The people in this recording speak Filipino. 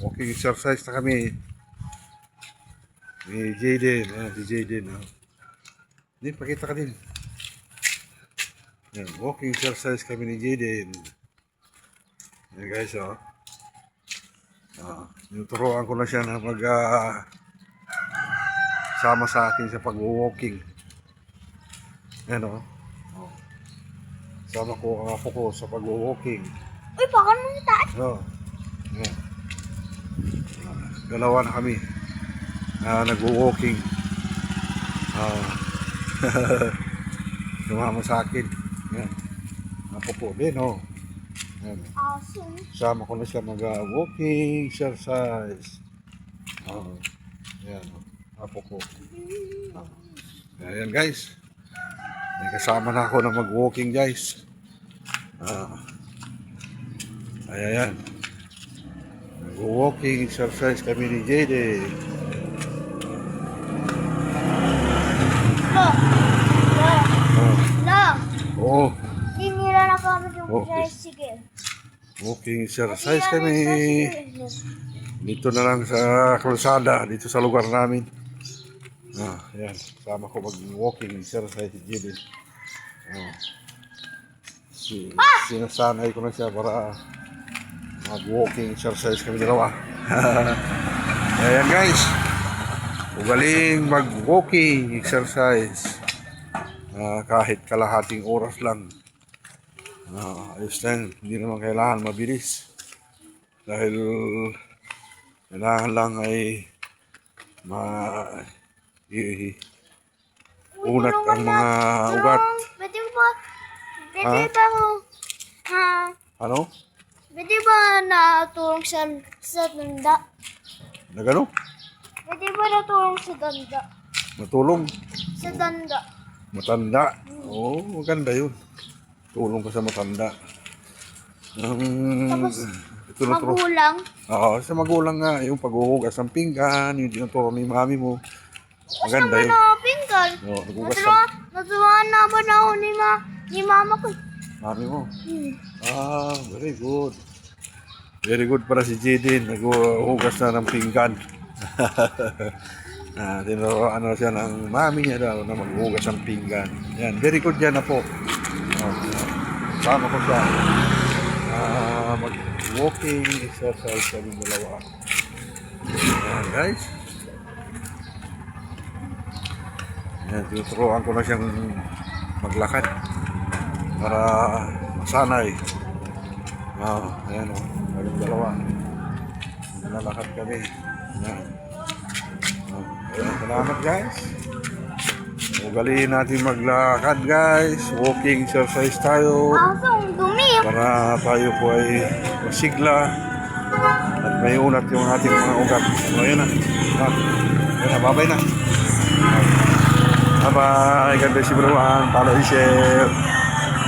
Walking exercise na kami. Ni Jaden. Ayan, si Jaden. Oh. Hindi, pakita ka din. Ayan, walking exercise kami ni Jaden. Ayan guys, oh. Tinuturoan ko na siya na sama sa akin sa pag-walking. Ayan, oh. Sama ko ang apo ko sa pag-walking. Uy, baka nang taas. Oh. Ayan. Dalawa na kami. Nag-walking. Sumama sa akin. Ayan. Apo ko din, oh. Ayan. Awesome. Sama ko na siya mag-walking exercise. Ayan, oh. Apo ko. Ayan guys. May kasama na ako na mag-walking guys. Ayan. Mag-walking exercise kami ni Jaden. Oh, Tinira na kami yung Okay. tricycle. walking exercise kami. Dito na lang sa kalsada, dito sa lugar namin. Ayan. Sama ko mag-walking exercise si Jaden. Sinasanay ko na siya para mag-walking exercise kami dalawa. Ayan guys. Ugaling mag-walking exercise. Kahit kalahating oras lang. Ayos lang. Hindi naman kailangan mabilis. Dahil kailangan lang ay unat ang mga ugat. Pwede ba? Pwede ba Ano? Pwede ba natulong sa danda? Nagano? Pwede ba natulong sa danda? Matulong? Sa danda. Matanda? Oo, maganda yun. Tulong ka sa matanda. Tapos, Tinuturo. magulang. Oo, sa magulang nga, yung paghuhugas ng pinggan, yung tinuturo ni mami mo. Maganda yun. Ano, pinggan? Oo, naghugas ka. Naturuan na ba na ako ni mama ko? Mami mo. Very good. Very good para si Jaden. Naghuhugas na ng pinggan. Tinuruan na siya ng mami niya daw na maghuhugas ng pinggan. Yan, very good yan na po. Sama ko siya. Mag-walking exercise kami dalawa. Yan guys. Yan, tinuturuan ko na siyang maglakad para masanay. Ayan o, kami dalawa. Nalakad kami. Yan. Ayan, salamat guys. Ugaliin natin maglakad guys. Walking exercise tayo. Ang dumi. Para tayo po ay masigla at may unat yung ating mga ugat. Ayan na. Ayan na, babay na. Bye-bye. God bless everyone. Follow and share.